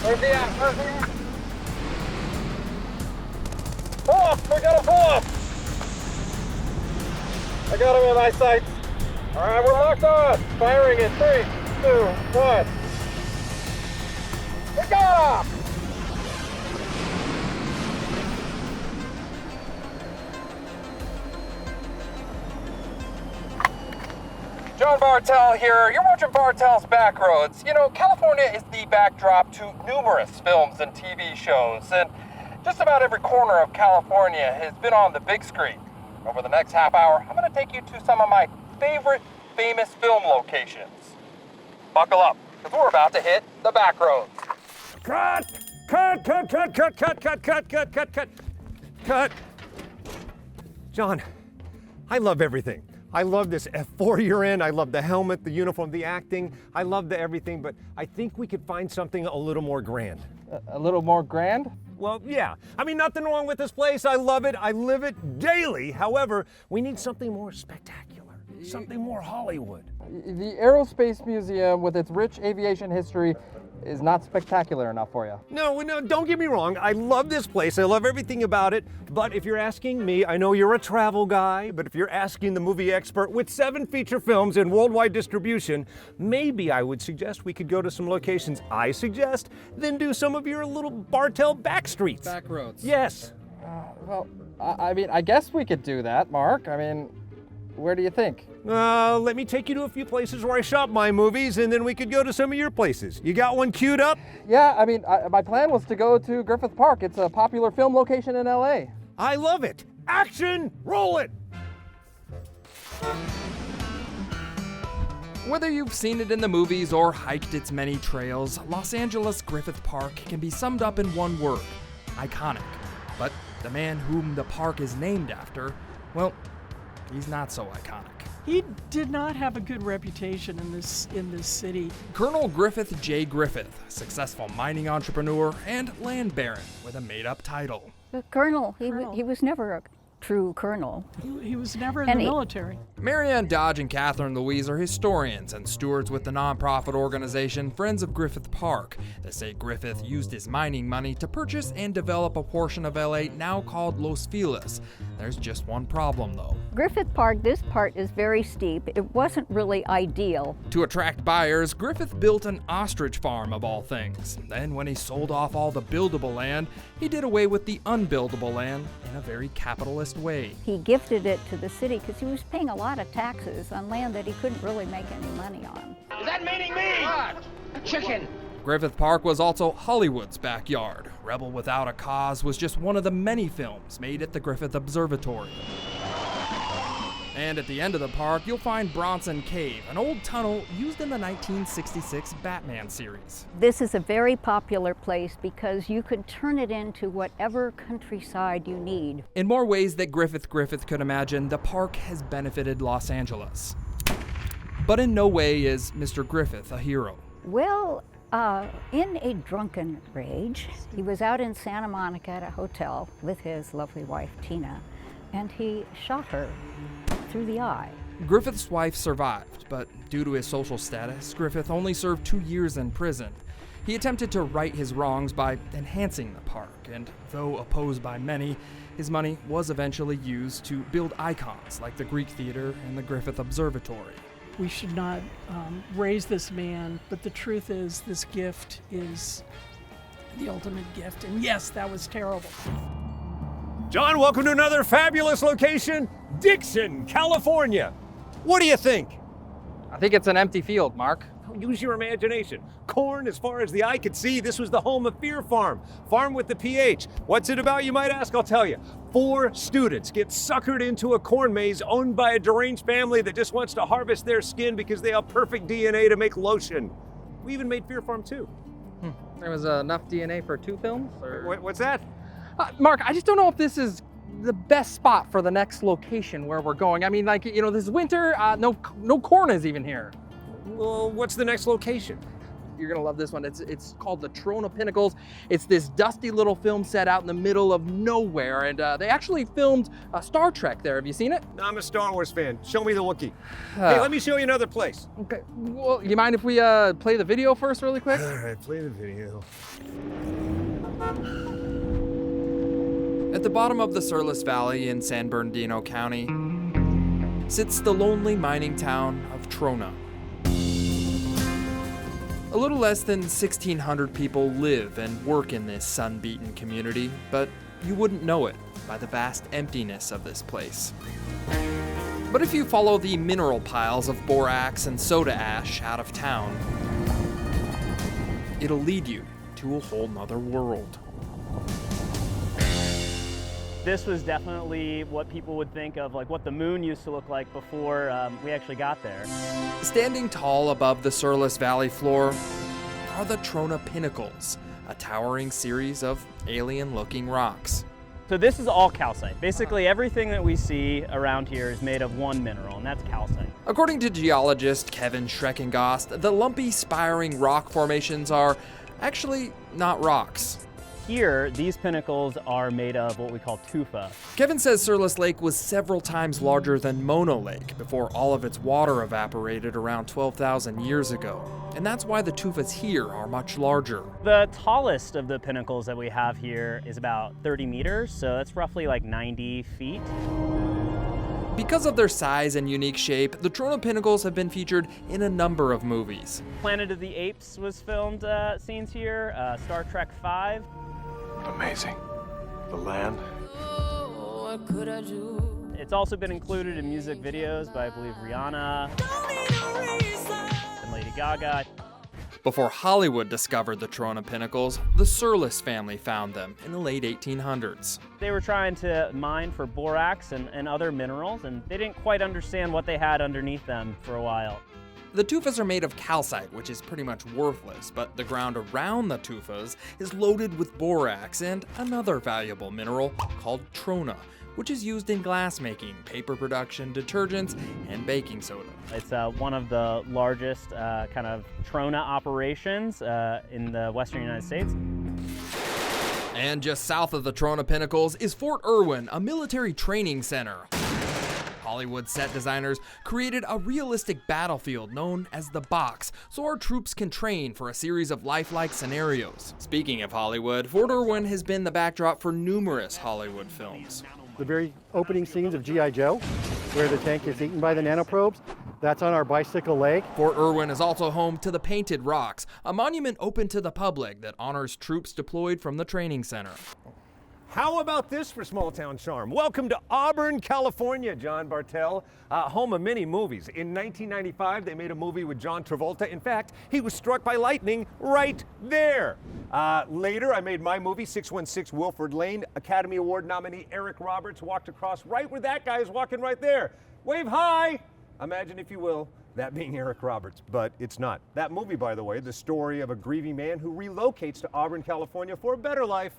Where's he at? Where's he at? Pull off! We gotta pull off! I got him in my sights. All right, we're locked on. Firing in 3, 2, 1. We got him! John Bartell here. You're watching Bartell's Backroads. You know, California is the backdrop to numerous films and TV shows, and just about every corner of California has been on the big screen. Over the next half hour, I'm going to take you to some of my favorite famous film locations. Buckle up, because we're about to hit the Backroads. Cut! Cut, cut, cut, cut, cut, cut, cut, cut, cut, cut, cut. John, I love everything. I love this F4 you're in. I love the helmet, the uniform, the acting. I love the everything, but I think we could find something a little more grand. A little more grand? Well, yeah. I mean, nothing wrong with this place. I love it. I live it daily. However, we need something more spectacular, something more Hollywood. The Aerospace Museum, with its rich aviation history, is not spectacular enough for you. No, don't get me wrong. I love this place. I love everything about it. But if you're asking me, I know you're a travel guy, but if you're asking the movie expert with 7 feature films in worldwide distribution, maybe I would suggest we could go to some locations I suggest, then do some of your little Bartell backstreets. Backroads. Yes. Well, I mean, I guess we could do that, Mark. I mean, where do you think? Let me take you to a few places where I shop my movies, and then we could go to some of your places. You got one queued up? Yeah, I mean, my plan was to go to Griffith Park. It's a popular film location in LA. I love it. Action! Roll it! Whether you've seen it in the movies or hiked its many trails, Los Angeles Griffith Park can be summed up in one word: iconic. But the man whom the park is named after, well, he's not so iconic. He did not have a good reputation in this city. Colonel Griffith J. Griffith, successful mining entrepreneur and land baron with a made-up title. The colonel, he was never a true colonel. He was never in the military. Marianne Dodge and Catherine Louise are historians and stewards with the nonprofit organization Friends of Griffith Park. They say Griffith used his mining money to purchase and develop a portion of LA now called Los Feliz. There's just one problem, though. Griffith Park, this part is very steep. It wasn't really ideal. To attract buyers, Griffith built an ostrich farm of all things. Then when he sold off all the buildable land, he did away with the unbuildable land in a very capitalist way. He gifted it to the city because he was paying a lot of taxes on land that he couldn't really make any money on. Is that meaning me? What? Chicken. Griffith Park was also Hollywood's backyard. Rebel Without a Cause was just one of the many films made at the Griffith Observatory. And at the end of the park, you'll find Bronson Cave, an old tunnel used in the 1966 Batman series. This is a very popular place because you could turn it into whatever countryside you need. In more ways that Griffith could imagine, the park has benefited Los Angeles. But in no way is Mr. Griffith a hero. Well, in a drunken rage, he was out in Santa Monica at a hotel with his lovely wife, Tina, and he shot her through the eye. Griffith's wife survived, but due to his social status, Griffith only served 2 years in prison. He attempted to right his wrongs by enhancing the park, and though opposed by many, his money was eventually used to build icons like the Greek Theater and the Griffith Observatory. We should not raise this man, but the truth is this gift is the ultimate gift. And yes, that was terrible. John, welcome to another fabulous location, Dixon, California. What do you think? I think it's an empty field, Mark. Use your imagination. Corn as far as the eye could see. This was the home of Fear Farm. Farm with the PH. What's it about, you might ask? I'll tell you. 4 students get suckered into a corn maze owned by a deranged family that just wants to harvest their skin because they have perfect DNA to make lotion. We even made Fear Farm 2. There was enough DNA for 2 films? Or... What's that? Mark, I just don't know if this is the best spot for the next location where we're going. I mean, like, you know, this winter, no corn is even here. Well, what's the next location? You're gonna love this one. It's called the Trona Pinnacles. It's this dusty little film set out in the middle of nowhere, and they actually filmed Star Trek there. Have you seen it? I'm a Star Wars fan. Show me the Wookiee. Hey, let me show you another place. Okay. Well, you mind if we play the video first really quick? All right, play the video. At the bottom of the Surlis Valley in San Bernardino County sits the lonely mining town of Trona. A little less than 1,600 people live and work in this sun-beaten community, but you wouldn't know it by the vast emptiness of this place. But if you follow the mineral piles of borax and soda ash out of town, it'll lead you to a whole nother world. This was definitely what people would think of, like what the moon used to look like before we actually got there. Standing tall above the Surlis Valley floor are the Trona Pinnacles, a towering series of alien-looking rocks. So this is all calcite. Basically everything that we see around here is made of one mineral, and that's calcite. According to geologist Kevin Schreckengost, the lumpy, spiring rock formations are actually not rocks. Here, these pinnacles are made of what we call tufa. Kevin says Surlis Lake was several times larger than Mono Lake before all of its water evaporated around 12,000 years ago. And that's why the tufas here are much larger. The tallest of the pinnacles that we have here is about 30 meters, so that's roughly like 90 feet. Because of their size and unique shape, the Trona Pinnacles have been featured in a number of movies. Planet of the Apes was filmed scenes here, Star Trek V. Amazing. The land. It's also been included in music videos by, I believe, Rihanna and Lady Gaga. Before Hollywood discovered the Trona Pinnacles, the Surlis family found them in the late 1800s. They were trying to mine for borax and other minerals, and they didn't quite understand what they had underneath them for a while. The tufas are made of calcite, which is pretty much worthless, but the ground around the tufas is loaded with borax and another valuable mineral called trona, which is used in glass making, paper production, detergents, and baking soda. It's one of the largest kind of trona operations in the western United States. And just south of the Trona Pinnacles is Fort Irwin, a military training center. Hollywood set designers created a realistic battlefield known as the box, so our troops can train for a series of lifelike scenarios. Speaking of Hollywood, Fort Irwin has been the backdrop for numerous Hollywood films. The very opening scenes of G.I. Joe, where the tank is eaten by the nanoprobes, that's on our Bicycle Lake. Fort Irwin is also home to the Painted Rocks, a monument open to the public that honors troops deployed from the training center. How about this for small town charm? Welcome to Auburn, California, John Bartell, home of many movies. In 1995, they made a movie with John Travolta. In fact, he was struck by lightning right there. Later, I made my movie, 616 Wilford Lane. Academy Award nominee Eric Roberts walked across right where that guy is walking right there. Wave hi! Imagine, if you will, that being Eric Roberts, but it's not. That movie, by the way, the story of a grieving man who relocates to Auburn, California for a better life,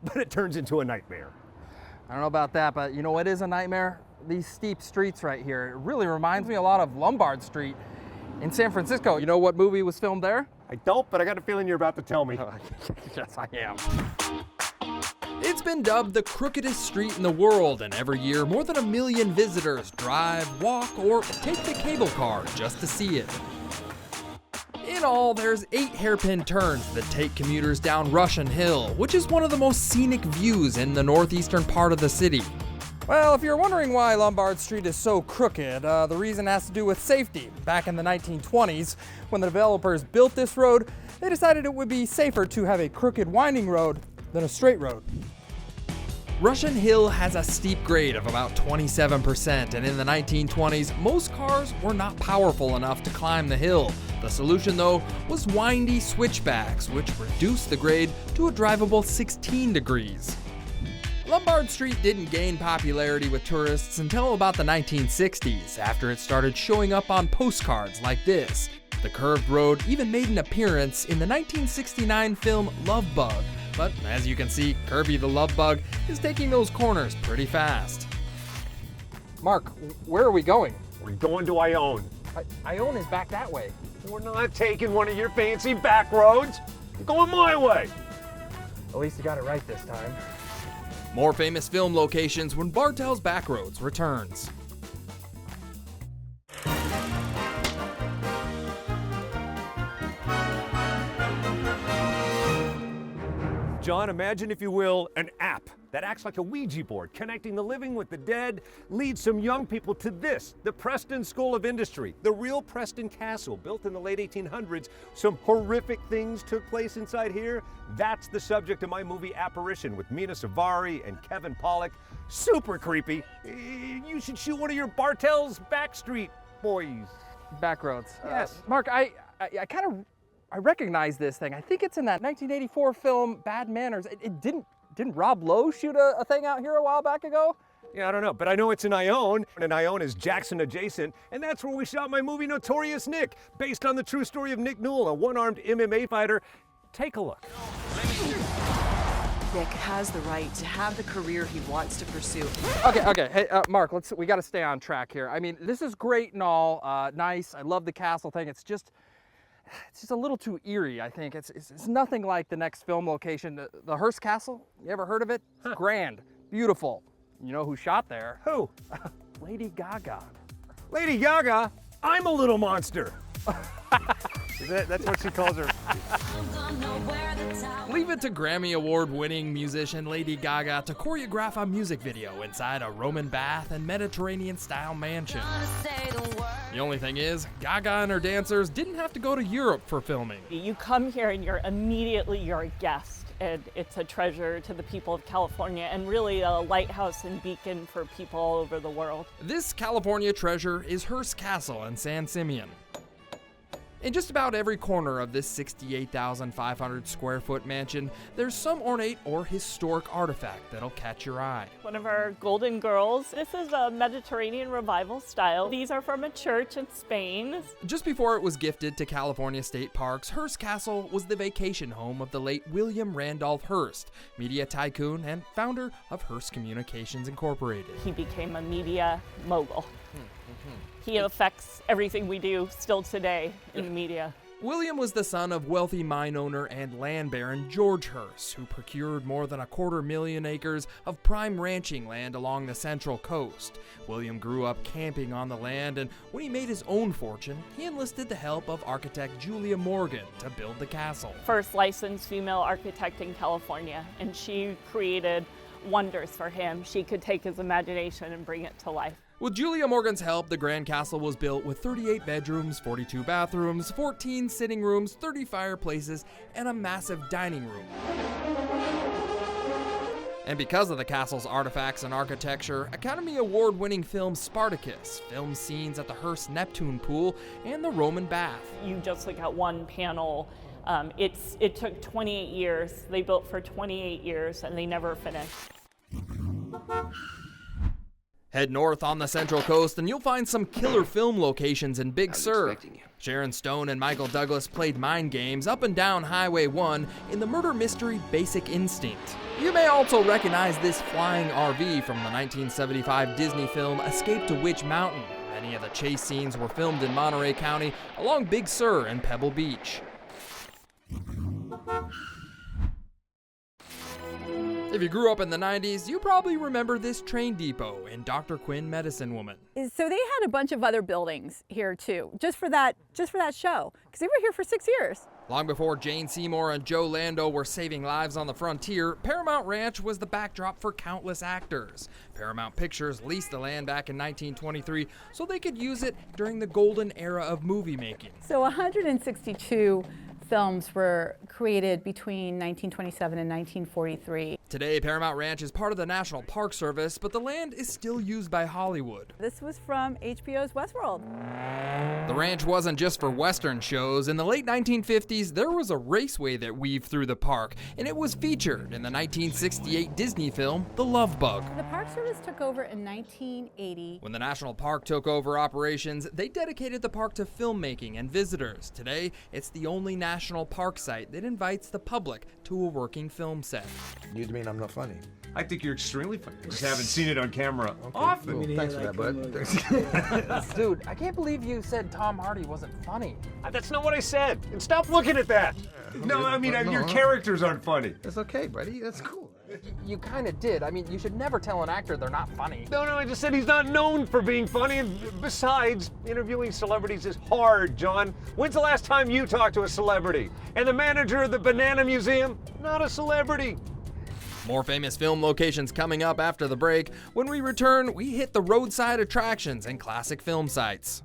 but it turns into a nightmare. I don't know about that, but you know what is a nightmare? These steep streets right here. It really reminds me a lot of Lombard Street in San Francisco. You know what movie was filmed there? I don't, but I got a feeling you're about to tell me. Yes, I am. It's been dubbed the crookedest street in the world, and every year more than 1 million visitors drive, walk, or take the cable car just to see it. In all, there's 8 hairpin turns that take commuters down Russian Hill, which is one of the most scenic views in the northeastern part of the city. Well, if you're wondering why Lombard Street is so crooked, the reason has to do with safety. Back in the 1920s, when the developers built this road, they decided it would be safer to have a crooked winding road than a straight road. Russian Hill has a steep grade of about 27%, and in the 1920s, most cars were not powerful enough to climb the hill. The solution, though, was windy switchbacks, which reduced the grade to a drivable 16 degrees. Lombard Street didn't gain popularity with tourists until about the 1960s, after it started showing up on postcards like this. The curved road even made an appearance in the 1969 film Love Bug, but as you can see, Kirby the Love Bug is taking those corners pretty fast. Mark, where are we going? We're going to Ione. Ione is back that way. We're not taking one of your fancy back roads. I'm going my way. At least you got it right this time. More famous film locations when Bartell's Backroads returns. John, imagine, if you will, an app that acts like a Ouija board, connecting the living with the dead, leads some young people to this, the Preston School of Industry, the real Preston Castle, built in the late 1800s. Some horrific things took place inside here. That's the subject of my movie Apparition with Mina Savari and Kevin Pollak. Super creepy. You should shoot one of your Bartell's Backstreet boys. Backroads. Yes. Mark, I recognize this thing. I think it's in that 1984 film Bad Manners. Didn't Rob Lowe shoot a thing out here a while back ago? Yeah, I don't know, but I know it's in Ione, and Ione is Jackson adjacent, and that's where we shot my movie Notorious Nick, based on the true story of Nick Newell, a one-armed MMA fighter. Take a look. Nick has the right to have the career he wants to pursue. Okay. Hey, Mark, we got to stay on track here. I mean, this is great and all, nice. I love the castle thing. It's just a little too eerie, I think. It's nothing like the next film location, the Hearst Castle. You ever heard of it? It's grand, beautiful. You know who shot there? Who? Lady Gaga. Lady Gaga? I'm a little monster. That's what she calls her. Leave it to Grammy Award-winning musician Lady Gaga to choreograph a music video inside a Roman bath and Mediterranean-style mansion. The only thing is, Gaga and her dancers didn't have to go to Europe for filming. You come here and you're a guest, and it's a treasure to the people of California and really a lighthouse and beacon for people all over the world. This California treasure is Hearst Castle in San Simeon. In just about every corner of this 68,500 square foot mansion, there's some ornate or historic artifact that'll catch your eye. One of our golden girls. This is a Mediterranean revival style. These are from a church in Spain. Just before it was gifted to California State Parks, Hearst Castle was the vacation home of the late William Randolph Hearst, media tycoon and founder of Hearst Communications Incorporated. He became a media mogul. He affects everything we do still today in the media. William was the son of wealthy mine owner and land baron George Hearst, who procured more than 250,000 acres of prime ranching land along the Central Coast. William grew up camping on the land, and when he made his own fortune, he enlisted the help of architect Julia Morgan to build the castle. First licensed female architect in California, and she created wonders for him. She could take his imagination and bring it to life. With Julia Morgan's help, the Grand Castle was built with 38 bedrooms, 42 bathrooms, 14 sitting rooms, 30 fireplaces, and a massive dining room. And because of the castle's artifacts and architecture, Academy Award-winning film Spartacus filmed scenes at the Hearst Neptune Pool and the Roman Bath. You just look at one panel. It took 28 years. They built for 28 years, and they never finished. Head north on the Central Coast and you'll find some killer film locations in Big Sur. Sharon Stone and Michael Douglas played mind games up and down Highway 1 in the murder mystery Basic Instinct. You may also recognize this flying RV from the 1975 Disney film Escape to Witch Mountain. Many of the chase scenes were filmed in Monterey County along Big Sur and Pebble Beach. If you grew up in the 90s, you probably remember this train depot in Dr. Quinn Medicine Woman. So they had a bunch of other buildings here too, just for that show, because they were here for 6 years. Long before Jane Seymour and Joe Lando were saving lives on the frontier, Paramount Ranch was the backdrop for countless actors. Paramount Pictures leased the land back in 1923 so they could use it during the golden era of movie making. So 162 films were created between 1927 and 1943. Today, Paramount Ranch is part of the National Park Service, but the land is still used by Hollywood. This was from HBO's Westworld. The ranch wasn't just for Western shows. In the late 1950s, there was a raceway that weaved through the park, and it was featured in the 1968 Disney film, The Love Bug. The Park Service took over in 1980. When the National Park took over operations, they dedicated the park to filmmaking and visitors. Today, it's the only national park site that invites the public to a working film set. You mean I'm not funny? I think you're extremely funny. I just haven't seen it on camera often. Thanks for that, bud. Dude, I can't believe you said Tom Hardy wasn't funny. That's not what I said. And stop looking at that. No, I mean, your characters aren't funny. That's okay, buddy. That's cool. You kind of did. I mean, you should never tell an actor they're not funny. No, I just said he's not known for being funny. And besides, interviewing celebrities is hard, John. When's the last time you talked to a celebrity? And the manager of the Banana Museum? Not a celebrity. More famous film locations coming up after the break. When we return, we hit the roadside attractions and classic film sites.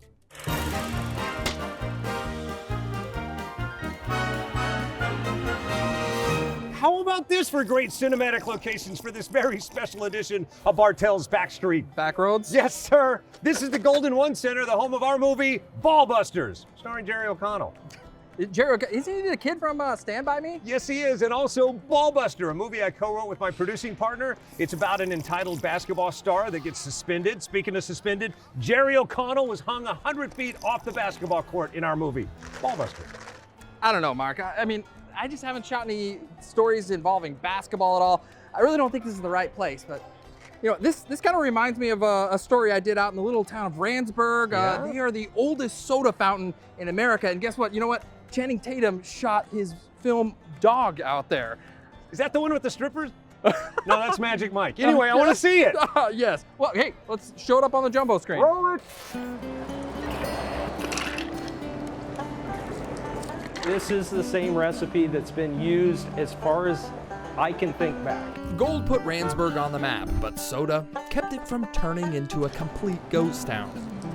How about this for great cinematic locations for this very special edition of Bartell's Backstreet? Backroads? Yes, sir. This is the Golden One Center, the home of our movie, Ballbusters, starring Jerry O'Connell. Isn't he the kid from Stand By Me? Yes, he is, and also Ballbuster, a movie I co-wrote with my producing partner. It's about an entitled basketball star that gets suspended. Speaking of suspended, Jerry O'Connell was hung 100 feet off the basketball court in our movie, Ballbuster. I don't know, Mark. I mean, I just haven't shot any stories involving basketball at all. I really don't think this is the right place, but you know, this kind of reminds me of a story I did out in the little town of Randsburg. They are the oldest soda fountain in America, and guess what? You know what? Channing Tatum shot his film Dog out there. Is that the one with the strippers? No, that's Magic Mike. Anyway, I want to see it. Yes. Well, hey, let's show it up on the jumbo screen. Roll it. This is the same recipe that's been used as far as I can think back. Gold put Randsburg on the map, but soda kept it from turning into a complete ghost town.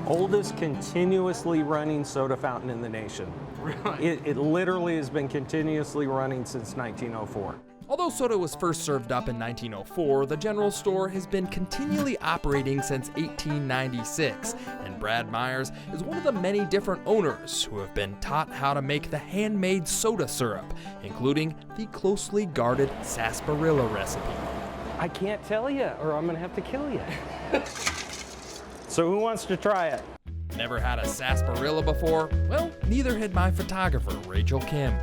Oldest continuously running soda fountain in the nation. Really? It literally has been continuously running since 1904. Although soda was first served up in 1904, the general store has been continually operating since 1896, and Brad Myers is one of the many different owners who have been taught how to make the handmade soda syrup, including the closely guarded sarsaparilla recipe. I can't tell you, or I'm gonna have to kill you. So who wants to try it? Never had a sarsaparilla before? Well, neither had my photographer, Rachel Kim.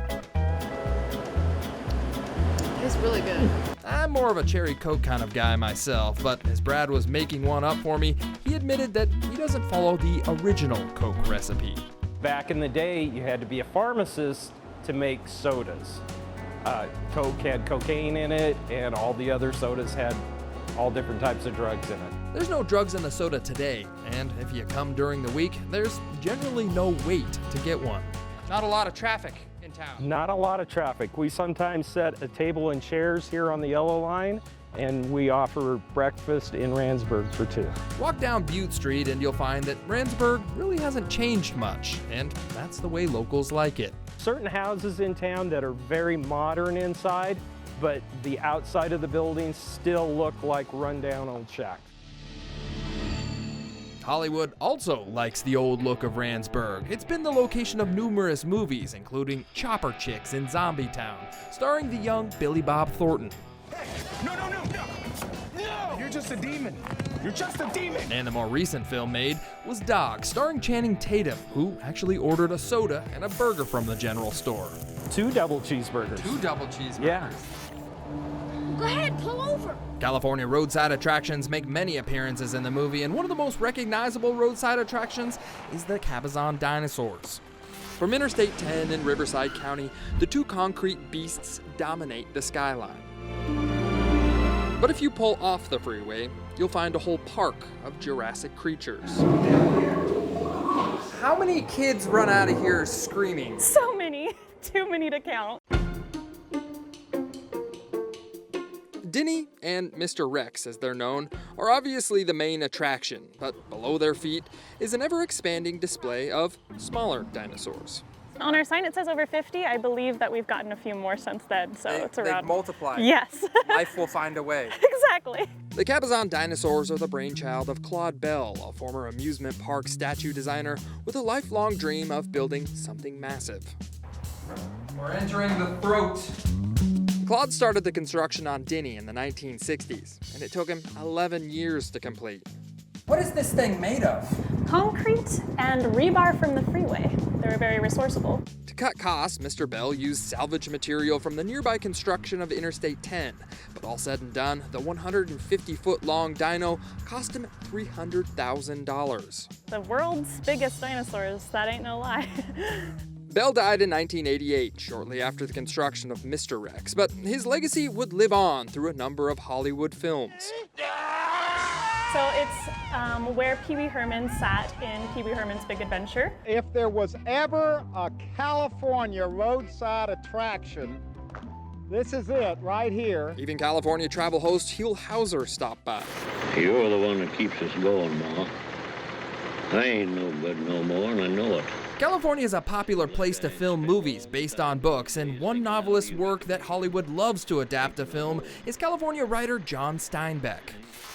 It's really good. I'm more of a cherry Coke kind of guy myself, but as Brad was making one up for me, he admitted that he doesn't follow the original Coke recipe. Back in the day, you had to be a pharmacist to make sodas. Coke had cocaine in it, and all the other sodas had all different types of drugs in it. There's no drugs in the soda today, and if you come during the week, there's generally no wait to get one. Not a lot of traffic in town. Not a lot of traffic. We sometimes set a table and chairs here on the yellow line, and we offer breakfast in Randsburg for two. Walk down Butte Street and you'll find that Randsburg really hasn't changed much, and that's the way locals like it. Certain houses in town that are very modern inside, but the outside of the buildings still look like rundown old shacks. Hollywood also likes the old look of Randsburg. It's been the location of numerous movies, including Chopper Chicks in Zombie Town, starring the young Billy Bob Thornton. Hey, no! You're just a demon. You're just a demon. And the more recent film made was Dog, starring Channing Tatum, who actually ordered a soda and a burger from the general store. 2 double cheeseburgers. 2 double cheeseburgers. Yeah. Go ahead, pull over. California roadside attractions make many appearances in the movie, and one of the most recognizable roadside attractions is the Cabazon dinosaurs. From Interstate 10 in Riverside County, the 2 concrete beasts dominate the skyline. But if you pull off the freeway, you'll find a whole park of Jurassic creatures. How many kids run out of here screaming? So many. Too many to count. Denny and Mr. Rex, as they're known, are obviously the main attraction, but below their feet is an ever-expanding display of smaller dinosaurs. On our sign it says over 50. I believe that we've gotten a few more since then, so it's around. They've multiplied. Yes. Life will find a way. Exactly. The Cabazon dinosaurs are the brainchild of Claude Bell, a former amusement park statue designer with a lifelong dream of building something massive. We're entering the throat. Claude started the construction on Denny in the 1960s, and it took him 11 years to complete. What is this thing made of? Concrete and rebar from the freeway. They were very resourceful. To cut costs, Mr. Bell used salvage material from the nearby construction of Interstate 10. But all said and done, the 150-foot-long dino cost him $300,000. The world's biggest dinosaurs, that ain't no lie. Bell died in 1988, shortly after the construction of Mr. Rex, but his legacy would live on through a number of Hollywood films. So it's where Pee Wee Herman sat in Pee Wee Herman's Big Adventure. If there was ever a California roadside attraction, this is it right here. Even California travel host Hugh Hauser stopped by. You're the one that keeps us going, Ma. I ain't no good no more, and I know it. California is a popular place to film movies based on books, and one novelist's work that Hollywood loves to adapt to film is California writer John Steinbeck.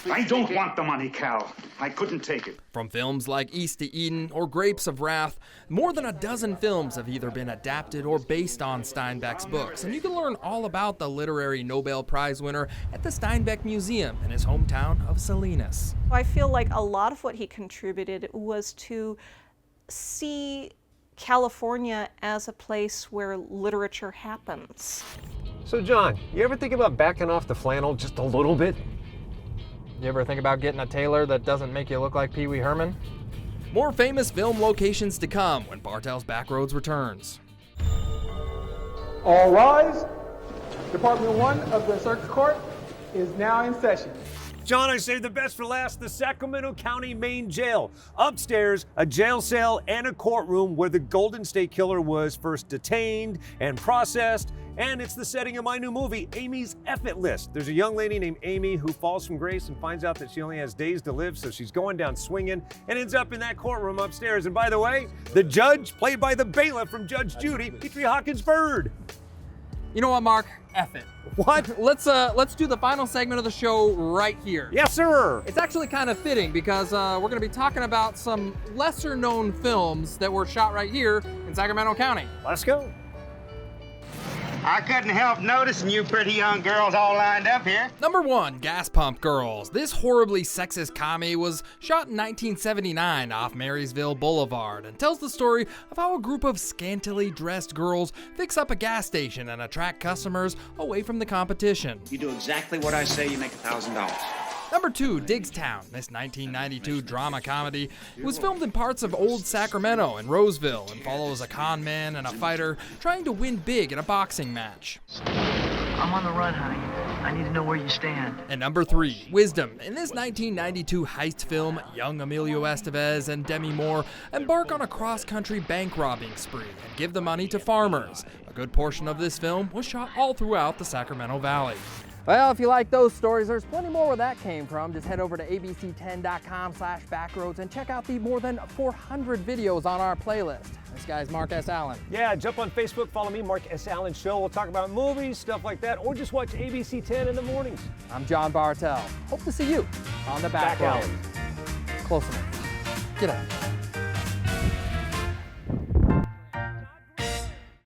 I don't want the money, Cal. I couldn't take it. From films like East to Eden or Grapes of Wrath, more than a dozen films have either been adapted or based on Steinbeck's books, and you can learn all about the literary Nobel Prize winner at the Steinbeck Museum in his hometown of Salinas. I feel like a lot of what he contributed was to see California as a place where literature happens. So John, you ever think about backing off the flannel just a little bit? You ever think about getting a tailor that doesn't make you look like Pee Wee Herman? More famous film locations to come when Bartell's Backroads returns. All rise. Department 1 of the Circuit Court is now in session. John, I saved the best for last, the Sacramento County Main Jail. Upstairs, a jail cell and a courtroom where the Golden State Killer was first detained and processed. And it's the setting of my new movie, Amy's F-It List. There's a young lady named Amy who falls from grace and finds out that she only has days to live, so she's going down swinging and ends up in that courtroom upstairs. And by the way, the judge, played by the bailiff from Judge Judy, Petrie Hawkins Bird. You know what, Mark? F it. What? Let's do the final segment of the show right here. Yes, sir. It's actually kind of fitting because we're going to be talking about some lesser known films that were shot right here in Sacramento County. Let's go. I couldn't help noticing you pretty young girls all lined up here. Number 1, Gas Pump Girls. This horribly sexist comedy was shot in 1979 off Marysville Boulevard and tells the story of how a group of scantily dressed girls fix up a gas station and attract customers away from the competition. You do exactly what I say, you make $1,000. Number 2, Diggstown. This 1992 drama comedy was filmed in parts of Old Sacramento and Roseville and follows a con man and a fighter trying to win big in a boxing match. I'm on the run, honey. I need to know where you stand. And number 3, Wisdom. In this 1992 heist film, young Emilio Estevez and Demi Moore embark on a cross-country bank robbing spree and give the money to farmers. A good portion of this film was shot all throughout the Sacramento Valley. Well, if you like those stories, there's plenty more where that came from. Just head over to abc10.com/backroads and check out the more than 400 videos on our playlist. This guy's Mark S. Allen. Yeah, jump on Facebook, follow me, Mark S. Allen Show. We'll talk about movies, stuff like that, or just watch ABC 10 in the mornings. I'm John Bartell. Hope to see you on the Backroads. Close enough. Get out.